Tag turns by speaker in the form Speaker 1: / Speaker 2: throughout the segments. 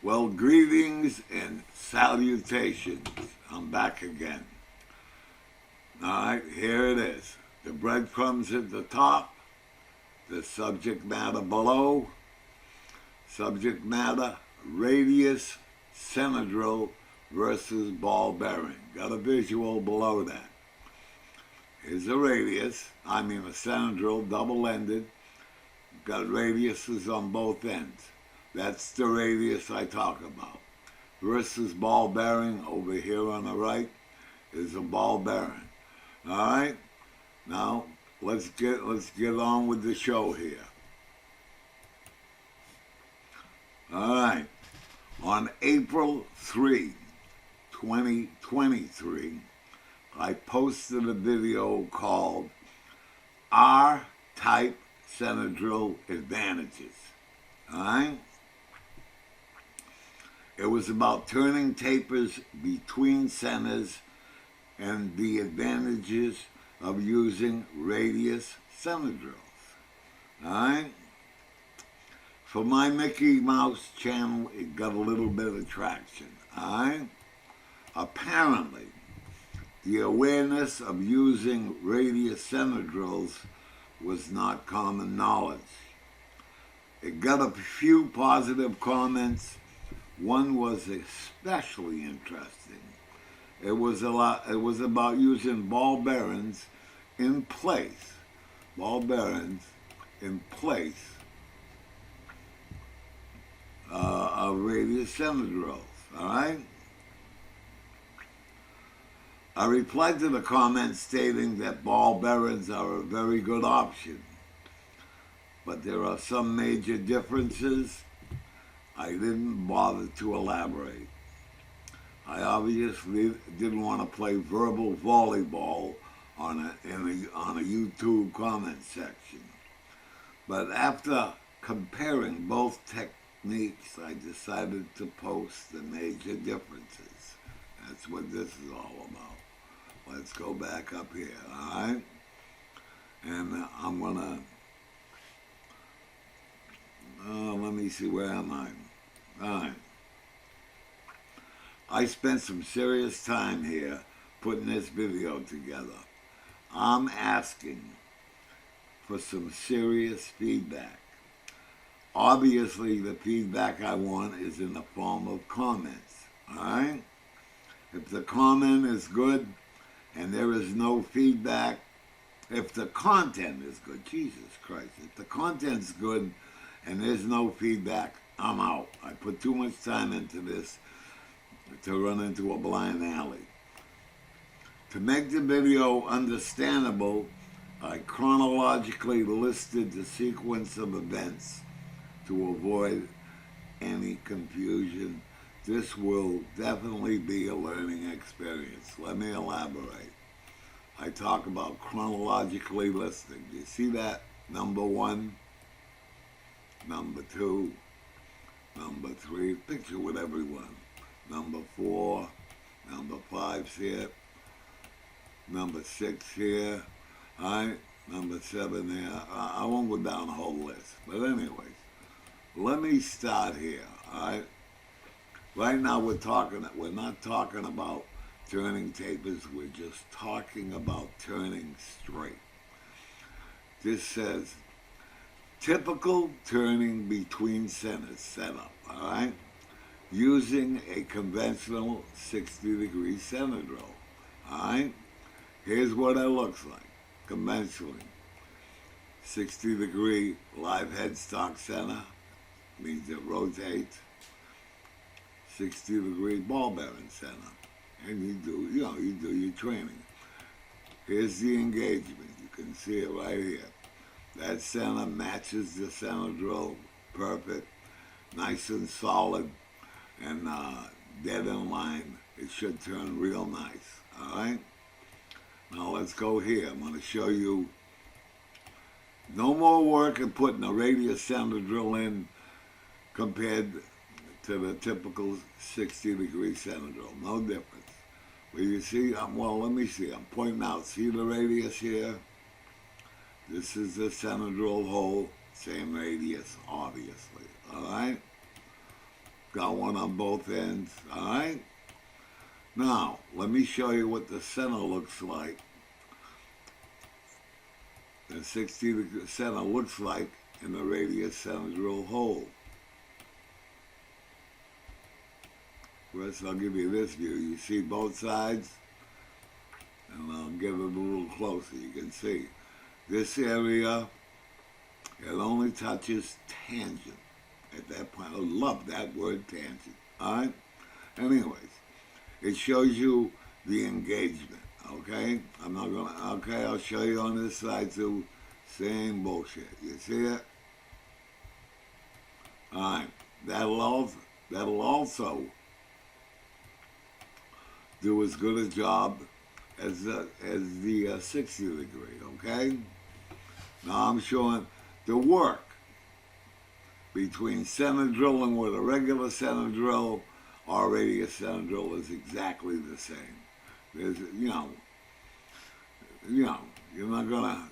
Speaker 1: Well, greetings and salutations. I'm back again. All right, here it is. The breadcrumbs at the top, the subject matter below. Subject matter, radius, Senadrill versus ball bearing. Got a visual below that. Here's a radius, a Senadrill, double-ended. Got radiuses on both ends. That's the radius I talk about. Versus ball bearing over here on the right is a ball bearing. All right? Now, let's get on with the show here. All right. On April 3, 2023, I posted a video called R-Type Senadrill Advantages. All right? It was about turning tapers between centers and the advantages of using radius Senadrills. All right? For my Mickey Mouse channel, it got a little bit of traction. All right? Apparently, the awareness of using radius Senadrills was not common knowledge. It got a few positive comments. One was especially interesting. It was about using ball bearings in place. Of radius Senadrills. All right. I replied to the comment stating that ball bearings are a very good option, but there are some major differences. I didn't bother to elaborate. I obviously didn't want to play verbal volleyball on a YouTube comment section. But after comparing both techniques, I decided to post the major differences. That's what this is all about. Let's go back up here, all right? And I'm gonna, let me see, where am I? All right. I spent some serious time here putting this video together. I'm asking for some serious feedback. Obviously, the feedback I want is in the form of comments, all right? If the comment is good and there is no feedback, if the content is good, Jesus Christ, if the content's good and there's no feedback, I'm out. I put too much time into this to run into a blind alley. To make the video understandable, I chronologically listed the sequence of events to avoid any confusion. This will definitely be a learning experience. Let me elaborate. I talk about chronologically listing. You see that? Number 1, number 2, number 3, picture with everyone. Number 4, number 5's here, number 6 here, all right, number 7 there. I won't go down the whole list, but anyways, let me start here, all right? Right now we're not talking about turning tapers, we're just talking about turning straight. This says, typical turning between centers setup, all right? Using a conventional 60-degree Senadrill, all right? Here's what it looks like, conventionally. 60-degree live headstock center, means it rotates. 60-degree ball bearing center, and you do your training. Here's the engagement. You can see it right here. That center matches the Senadrill, perfect, nice and solid, and dead in line. It should turn real nice, all right? Now let's go here. I'm going to show you no more work in putting a radius Senadrill in compared to the typical 60-degree Senadrill. No difference. Well, you see, let me see. I'm pointing out. See the radius here? This is the Senadrill hole. Same radius, obviously. All right? Got one on both ends, all right? Now, let me show you what the center looks like. The 60 degree center looks like in the radius center drill hole. First, I'll give you this view. You see both sides? And I'll give it a little closer. You can see this area, it only touches tangent at that point. I love that word, tangent. All right? Anyways, it shows you the engagement. Okay? I'm not going to, okay, I'll show you on this side too. Same bullshit. You see it? All right. That'll also do as good a job as the 60 degree, okay? Now I'm showing the work between center drilling with a regular center drill or radius center drill is exactly the same. There's, you're not gonna,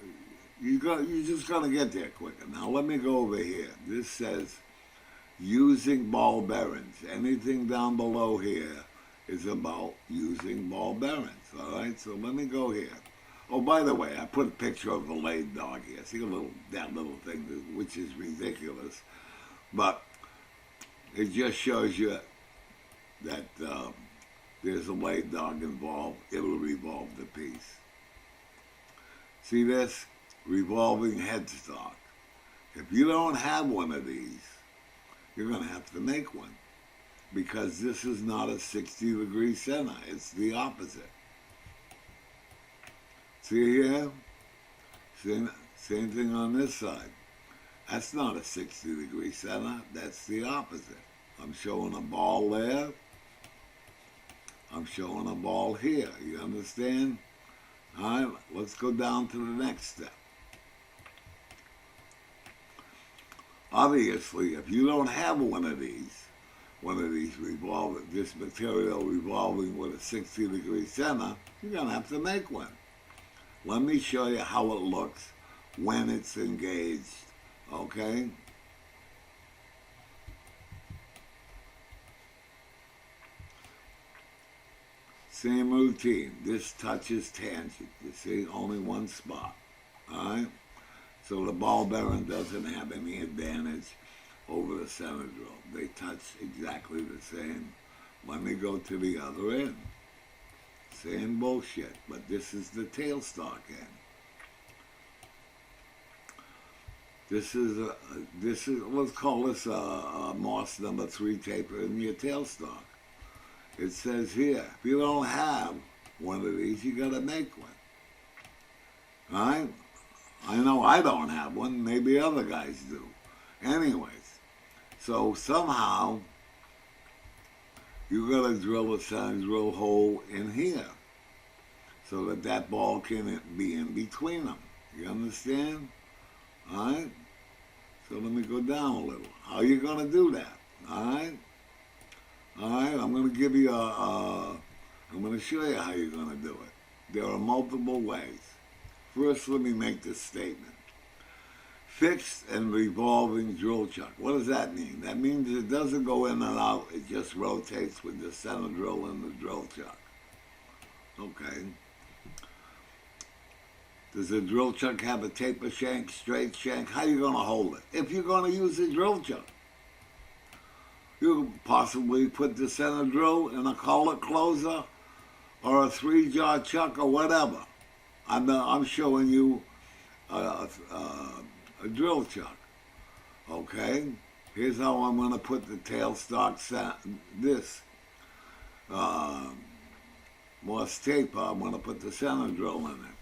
Speaker 1: you're just gonna get there quicker. Now let me go over here. This says using ball bearings. Anything down below here is about using ball bearings, all right? So let me go here. Oh, by the way, I put a picture of the laid dog here. See that little thing, which is ridiculous. But it just shows you that there's a laid dog involved. It'll revolve the piece. See this? Revolving headstock. If you don't have one of these, you're going to have to make one, because this is not a 60-degree center. It's the opposite. See here? Same thing on this side. That's not a 60-degree center. That's the opposite. I'm showing a ball there. I'm showing a ball here. You understand? All right, let's go down to the next step. Obviously, if you don't have one of these revolving, this material revolving with a 60-degree center, you're going to have to make one. Let me show you how it looks when it's engaged, okay? Same routine. This touches tangent. You see, only one spot, all right? So the ball bearing doesn't have any advantage over the center drill. They touch exactly the same. Let me go to the other end. Same bullshit, but this is the tailstock end. This is let's call this a Moss number 3 taper in your tailstock. It says here, if you don't have one of these, you gotta make one. All right? I know I don't have one, maybe other guys do. Anyways, so somehow you gotta drill a center drill hole in here so that ball can be in between them. You understand? All right? So let me go down a little. How are you gonna do that? All right? All right, I'm gonna give you I'm gonna show you how you're gonna do it. There are multiple ways. First, let me make this statement. Fixed and revolving drill chuck. What does that mean? That means it doesn't go in and out. It just rotates with the center drill and the drill chuck. Okay. Does the drill chuck have a taper shank, straight shank? How are you going to hold it? If you're going to use a drill chuck, you could possibly put the center drill in a collet closer or a 3-jar chuck or whatever. I'm showing you a drill chuck. Okay? Here's how I'm going to put the tailstock this Moss taper. I'm going to put the center drill in it.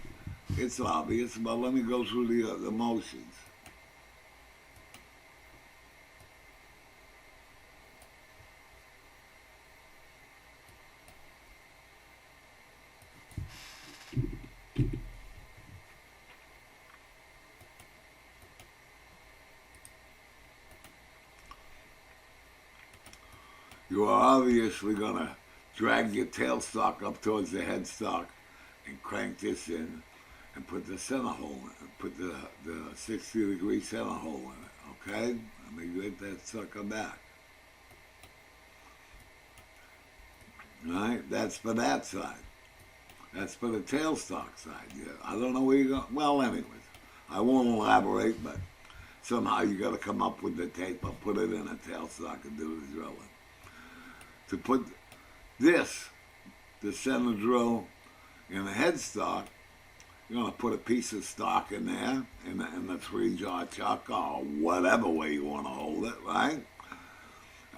Speaker 1: It's obvious, but let me go through the motions. You are obviously going to drag your tailstock up towards the headstock and crank this in and put the center hole in it, put the 60-degree center hole in it, okay? Let me get that sucker back. right? That's for that side. That's for the tailstock side. Yeah, I don't know where you're going. Well, anyways, I won't elaborate, but somehow you got to come up with the tape or put it in a tailstock and do the drilling. To put this, the center drill, in a headstock, you're going to put a piece of stock in there, in the 3-jaw chuck, or whatever way you want to hold it, right?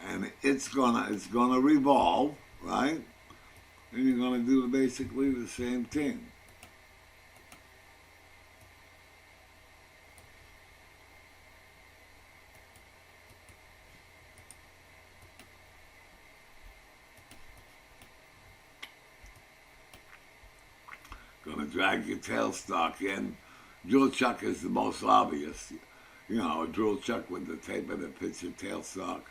Speaker 1: And it's gonna revolve, right? And you're gonna do basically the same thing. Gonna drag your tailstock in. Drill chuck is the most obvious. You know, a drill chuck with the taper that fits your tailstock.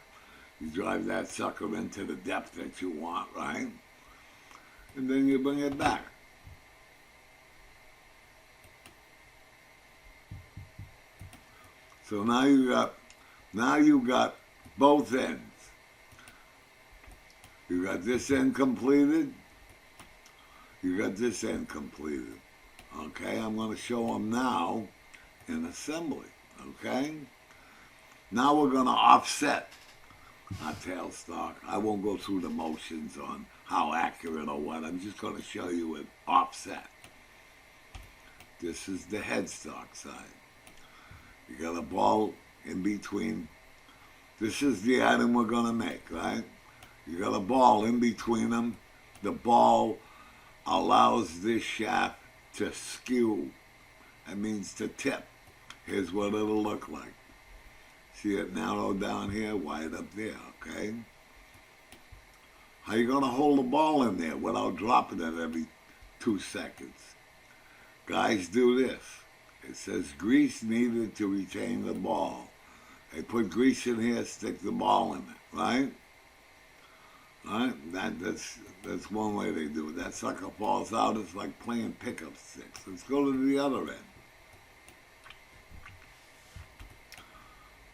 Speaker 1: You drive that sucker into the depth that you want, right? And then you bring it back. So now you got both ends. You got this end completed. You got this end completed. Okay, I'm going to show them now in assembly. Okay? Now we're going to offset our tailstock. I won't go through the motions on how accurate or what. I'm just going to show you an offset. This is the headstock side. You got a ball in between. This is the item we're going to make, right? You got a ball in between them. The ball allows this shaft to skew. That means to tip. Here's what it'll look like. See it narrow down here, wide up there, okay? How you going to hold the ball in there without dropping it every 2 seconds? Guys do this. It says grease needed to retain the ball. They put grease in here, stick the ball in it, right? Right? That's one way they do it. That sucker falls out. It's like playing pickup sticks. Let's go to the other end.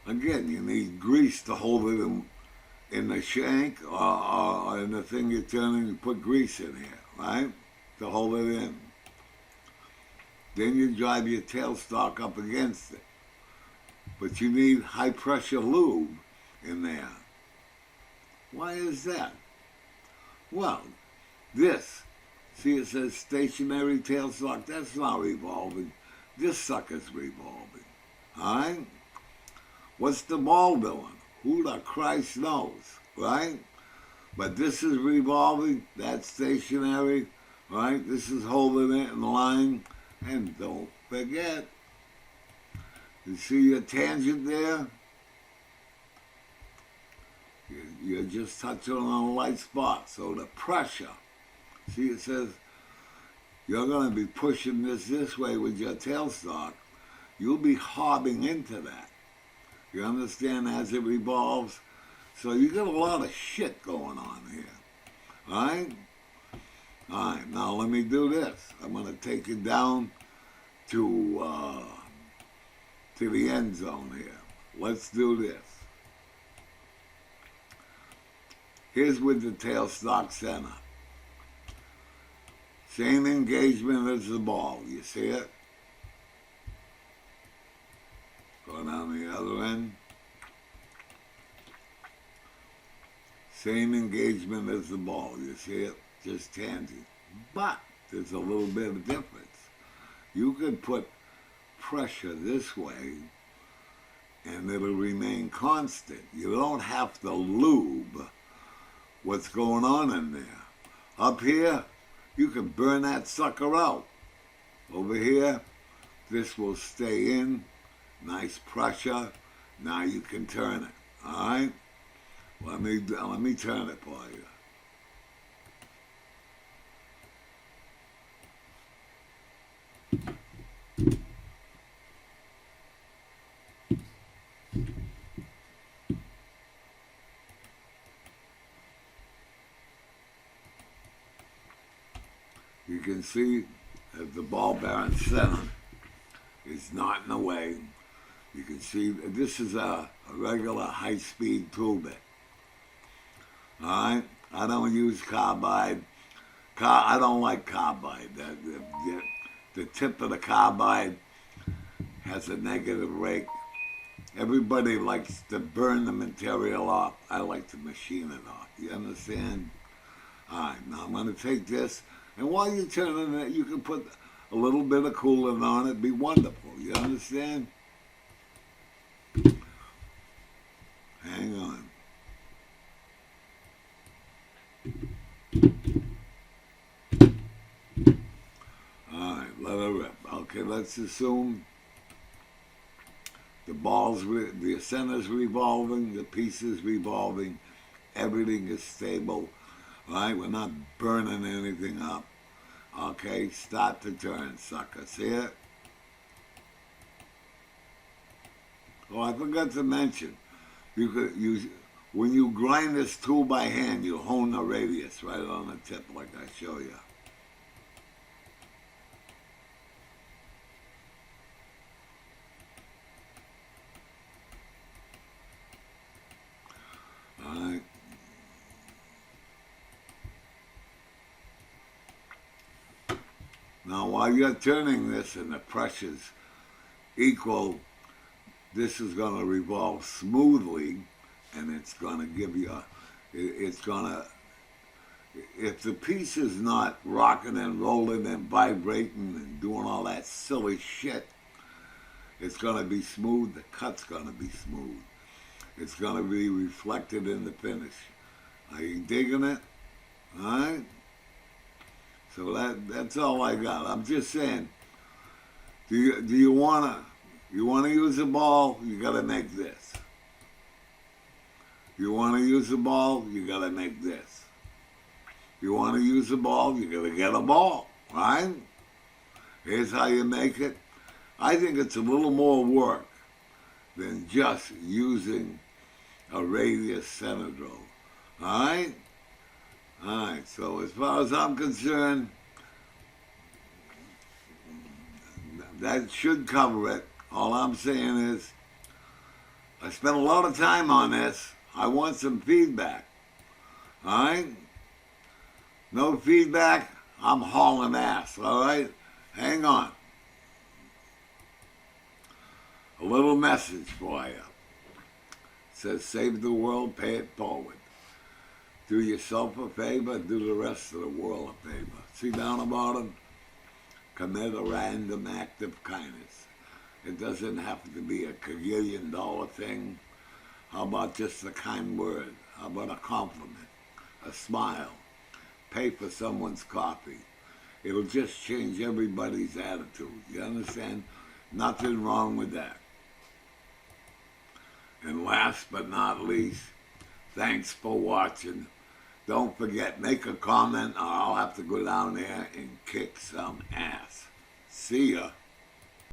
Speaker 1: Again, you need grease to hold it in the shank or in the thing you're turning. You put grease in here, right? To hold it in. Then you drive your tailstock up against it. But you need high pressure lube in there. Why is that? Well, this, see it says stationary tailstock, that's not revolving. This sucker's revolving. Alright? What's the ball doing? Who the Christ knows, right? But this is revolving, that's stationary, right? This is holding it in line. And don't forget, you see your tangent there? You're just touching on a light spot. So the pressure, see it says you're going to be pushing this way with your tailstock. You'll be hobbing into that. You understand, as it revolves? So you got a lot of shit going on here. All right? All right, now let me do this. I'm going to take you down to the end zone here. Let's do this. Here's with the tailstock center. Same engagement as the ball. You see it? Go down the other end. Same engagement as the ball. You see it? Just tangent. But there's a little bit of difference. You could put pressure this way and it'll remain constant. You don't have to lube what's going on in there. Up here, you can burn that sucker out. Over here, this will stay in. Nice pressure. Now you can turn it. All right? Let me turn it for you. You can see that the ball bearing center is not in the way. You can see this is a regular high-speed tool bit. All right? I don't use carbide. I don't like carbide. The tip of the carbide has a negative rake. Everybody likes to burn the material off. I like to machine it off. You understand? All right, now I'm going to take this, and while you're turning it, you can put a little bit of coolant on it. Be wonderful. You understand? Hang on. All right, let it rip. Okay, let's assume the center's revolving, the piece is revolving, everything is stable. All right, we're not burning anything up. Okay, start to turn, sucker. See it? Oh, I forgot to mention, you could use when you grind this tool by hand, you hone the radius right on the tip, like I show you. All right. Now, while you're turning this and the pressure's equal, this is going to revolve smoothly, and it's going to give you it's going to, if the piece is not rocking and rolling and vibrating and doing all that silly shit, it's going to be smooth. The cut's going to be smooth. It's going to be reflected in the finish. Are you digging it? All right? So that's all I got. I'm just saying, do you want to use a ball? You got to make this. You want to use a ball? You got to make this. You want to use a ball? You got to get a ball, right? Here's how you make it. I think it's a little more work than just using a radius center drill. All right? All right, so as far as I'm concerned, that should cover it. All I'm saying is, I spent a lot of time on this. I want some feedback. All right? No feedback, I'm hauling ass. All right? Hang on. A little message for you. It says, save the world, pay it forward. Do yourself a favor, do the rest of the world a favor. See down the bottom? Commit a random act of kindness. It doesn't have to be a $1 gazillion thing. How about just a kind word? How about a compliment? A smile? Pay for someone's coffee. It'll just change everybody's attitude. You understand? Nothing wrong with that. And last but not least, thanks for watching. Don't forget, make a comment or I'll have to go down there and kick some ass. See ya.